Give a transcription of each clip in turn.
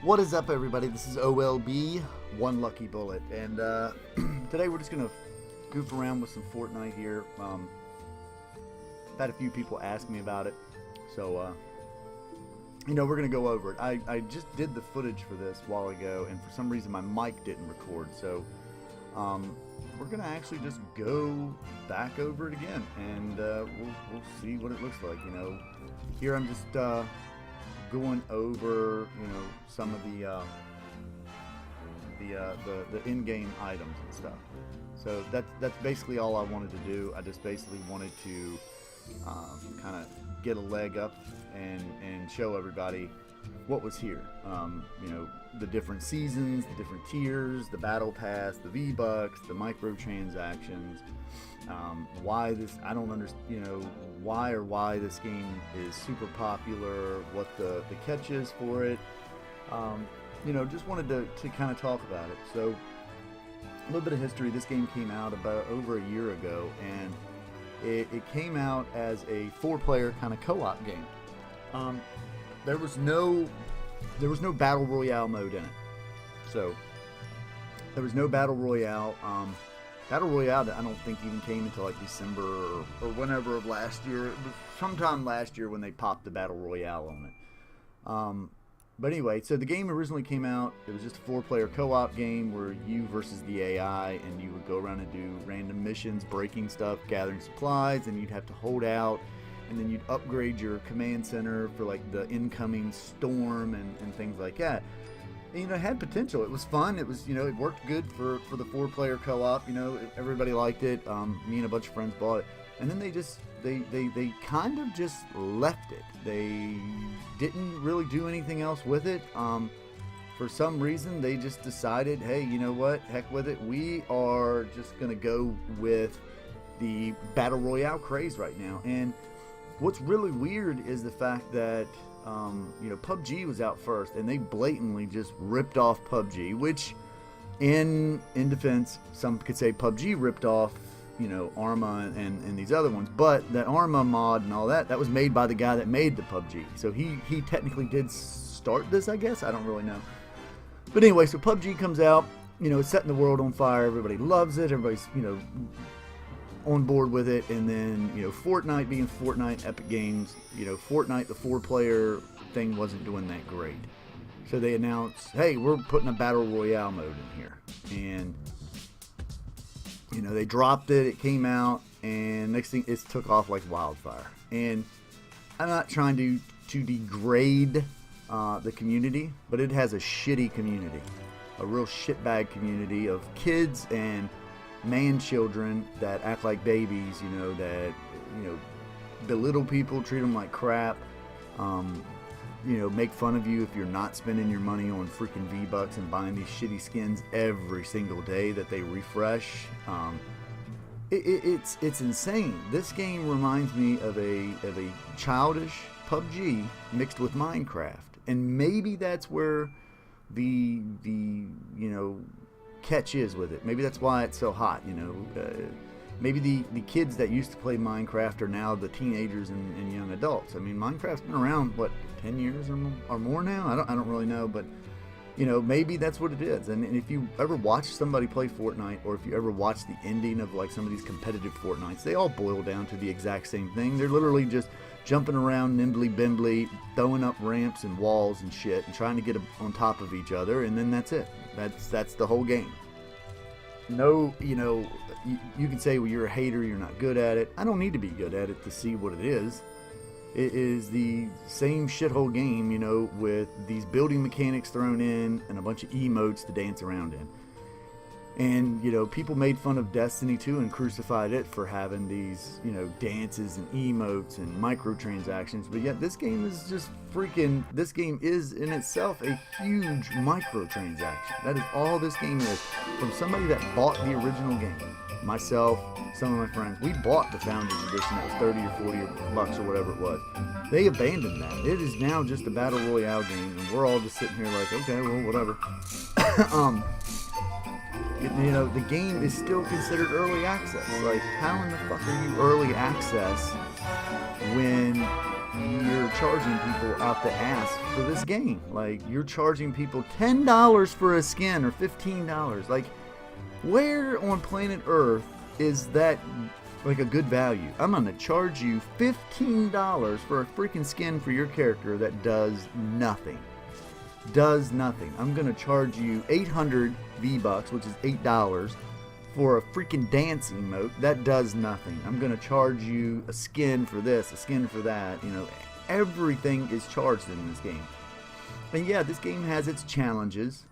What is up, everybody? This is OLB, One Lucky Bullet, and today we're just gonna goof around with some Fortnite here. I've had a few people ask me about it, so we're gonna go over it. I just did the footage for this a while ago, and for some reason my mic didn't record, so we're gonna actually just go back over it again, and we'll see what it looks like. Here I'm just going over some of the in-game items and stuff. So that's basically all I wanted to do. I just basically wanted to kind of get a leg up and show everybody what was here. The different seasons, the different tiers, the battle pass, the V-Bucks, the microtransactions. Why this, I don't understand, why this game is super popular, what the catch is for it. Just wanted to kind of talk about it. So, a little bit of history. This game came out about over a year ago, and it came out as a 4-player kind of co-op game. There was no battle royale mode in it. So, there was no battle royale. Battle Royale, I don't think even came until like December or whenever of last year. It was sometime last year when they popped the Battle Royale on it. But anyway, so the game originally came out. It was just a 4-player co-op game where you versus the AI, and you would go around and do random missions, breaking stuff, gathering supplies, and you'd have to hold out, and then you'd upgrade your command center for like the incoming storm and things like that. And, it had potential. It was fun. It was, it worked good for the 4-player co-op. Everybody liked it. Me and a bunch of friends bought it. And then they kind of just left it. They didn't really do anything else with it. For some reason, they just decided, hey, you know what? Heck with it. We are just going to go with the Battle Royale craze right now. And what's really weird is the fact that PUBG was out first, and they blatantly just ripped off PUBG, which in defense, some could say PUBG ripped off, Arma and these other ones, but that Arma mod and all that was made by the guy that made the PUBG. So he technically did start this, I guess. I don't really know. But anyway, so PUBG comes out, it's setting the world on fire. Everybody loves it. Everybody's, on board with it. And then Fortnite being Fortnite, Epic Games, Fortnite, the 4-player thing wasn't doing that great, so they announced, hey, we're putting a battle royale mode in here. And they dropped it came out, and next thing, it took off like wildfire. And I'm not trying to degrade the community, but it has a shitty community, a real shitbag community of kids and man-children that act like babies, that belittle people, treat them like crap, make fun of you if you're not spending your money on freaking V-Bucks and buying these shitty skins every single day that they refresh. It's insane. This game reminds me of a childish PUBG mixed with Minecraft, and maybe that's where the catch is with it. Maybe that's why it's so hot. Maybe the kids that used to play Minecraft are now the teenagers and young adults. I mean, Minecraft's been around, what, 10 years or more now? I don't really know, but maybe that's what it is. And if you ever watch somebody play Fortnite, or if you ever watch the ending of like some of these competitive Fortnites, they all boil down to the exact same thing. They're literally just jumping around nimbly bimbly, throwing up ramps and walls and shit, and trying to get on top of each other, and then that's it. That's the whole game. No, you can say, well, you're a hater, you're not good at it. I don't need to be good at it to see what it is. It is the same shithole game, with these building mechanics thrown in and a bunch of emotes to dance around in. And, people made fun of Destiny 2 and crucified it for having these, dances and emotes and microtransactions. But yet this game is just this game is in itself a huge microtransaction. That is all this game is. From somebody that bought the original game, myself, some of my friends, we bought the Founders Edition that was 30 or 40 bucks or whatever it was. They abandoned that. It is now just a Battle Royale game, and we're all just sitting here like, okay, well, whatever. You know, the game is still considered early access. Like, how in the fuck are you early access when you're charging people out the ass for this game? Like, you're charging people $10 for a skin or $15. Like, where on planet Earth is that like a good value? I'm gonna charge you $15 for a freaking skin for your character that does nothing. Does nothing. I'm gonna charge you 800 V-Bucks, which is $8, for a freaking dance emote that does nothing. I'm gonna charge you a skin for this, a skin for that. You know, everything is charged in this game. And yeah, this game has its challenges,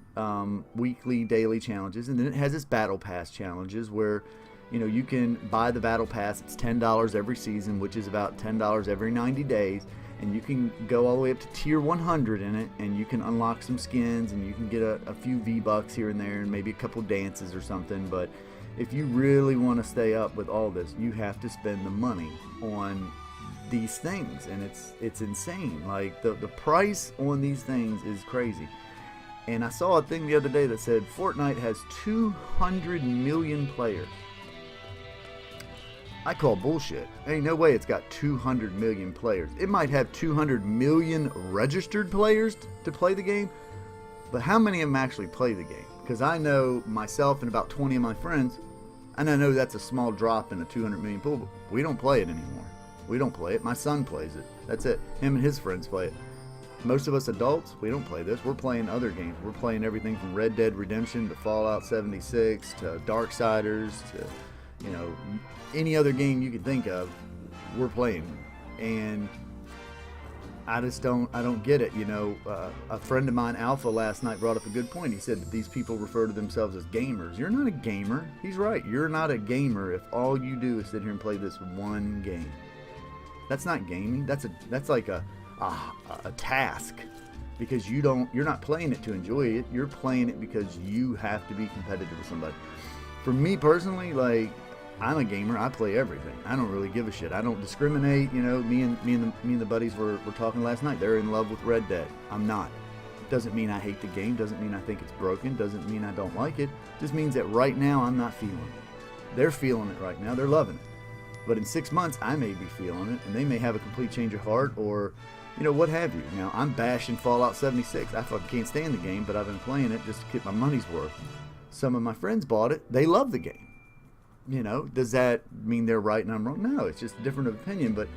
weekly, daily challenges, and then it has its battle pass challenges where, you know, you can buy the battle pass. It's $10 every season, which is about $10 every 90 days, and you can go all the way up to tier 100 in it, and you can unlock some skins, and you can get a few V-Bucks here and there, and maybe a couple dances or something. But if you really want to stay up with all this, you have to spend the money on these things, and it's insane. Like, the price on these things is crazy. And I saw a thing the other day that said Fortnite has 200 million players. I call bullshit. Ain't no way it's got 200 million players. It might have 200 million registered players to play the game, but how many of them actually play the game? Because I know myself and about 20 of my friends, and I know that's a small drop in a 200 million pool, but we don't play it anymore. We don't play it. My son plays it. That's it. Him and his friends play it. Most of us adults, we don't play this. We're playing other games. We're playing everything from Red Dead Redemption to Fallout 76 to Darksiders to, you know, any other game you can think of, we're playing. And I don't get it. You know, a friend of mine, Alpha, last night brought up a good point. He said that these people refer to themselves as gamers. You're not a gamer. He's right. You're not a gamer if all you do is sit here and play this one game. That's not gaming. That's like a task, because you're not playing it to enjoy it. You're playing it because you have to be competitive with somebody. For me personally, like, I'm a gamer. I play everything. I don't really give a shit. I don't discriminate. You know, me and the buddies were talking last night. They're in love with Red Dead. I'm not. Doesn't mean I hate the game. Doesn't mean I think it's broken. Doesn't mean I don't like it. Just means that right now I'm not feeling it. They're feeling it right now. They're loving it. But in 6 months, I may be feeling it, and they may have a complete change of heart, or, you know, what have you. Now, I'm bashing Fallout 76. I fucking can't stand the game, but I've been playing it just to get my money's worth. Some of my friends bought it. They love the game. You know, does that mean they're right and I'm wrong? No, it's just a different opinion. But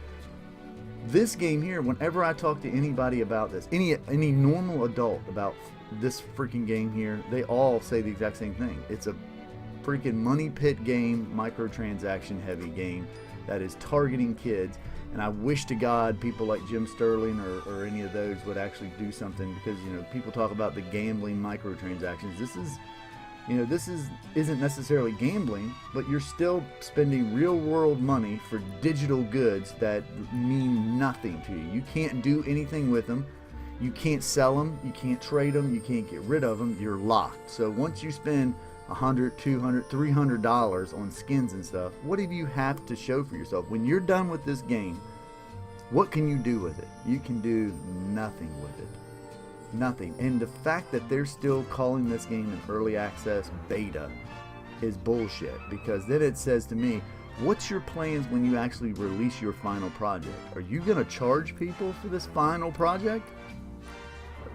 this game here, whenever I talk to anybody about this, any normal adult about this freaking game here, they all say the exact same thing. It's a freaking money pit game, microtransaction heavy game that is targeting kids. And I wish to God people like Jim Sterling or any of those would actually do something, because, you know, people talk about the gambling microtransactions. This isn't necessarily gambling, but you're still spending real world money for digital goods that mean nothing to you. You can't do anything with them. You can't sell them. You can't trade them. You can't get rid of them. You're locked. So once you spend $100, $200, $300 on skins and stuff, what do you have to show for yourself? When you're done with this game, what can you do with it? You can do nothing with it. Nothing. And the fact that they're still calling this game an early access beta is bullshit, because then it says to me, what's your plans when you actually release your final project? Are you going to charge people for this final project?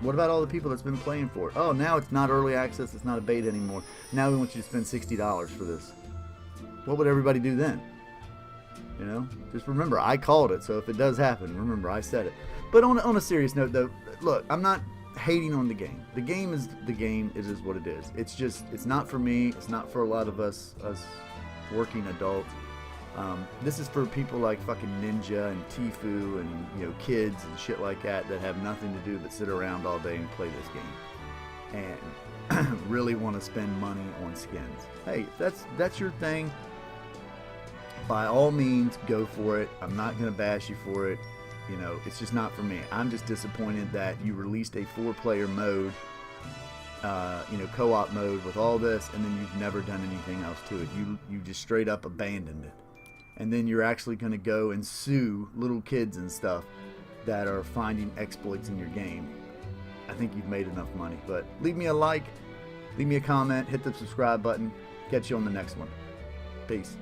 What about all the people that's been playing for it? Oh, now it's not early access, it's not a beta anymore. Now we want you to spend $60 for this. What would everybody do then? You know, just remember, I called it, so if it does happen, remember, I said it. But on a serious note, though, look, I'm not hating on the game. The game is the game. It is what it is. It's just, it's not for me. It's not for a lot of us working adults. This is for people like fucking Ninja and Tfue and, you know, kids and shit like that have nothing to do but sit around all day and play this game and really want to spend money on skins. Hey, if that's your thing, by all means, go for it. I'm not going to bash you for it. You know, it's just not for me. I'm just disappointed that you released a 4-player mode, you know, co-op mode with all this, and then you've never done anything else to it. You just straight up abandoned it. And then you're actually going to go and sue little kids and stuff that are finding exploits in your game. I think you've made enough money. But leave me a like, Leave me a comment, hit the subscribe button. Catch you on the next one. Peace.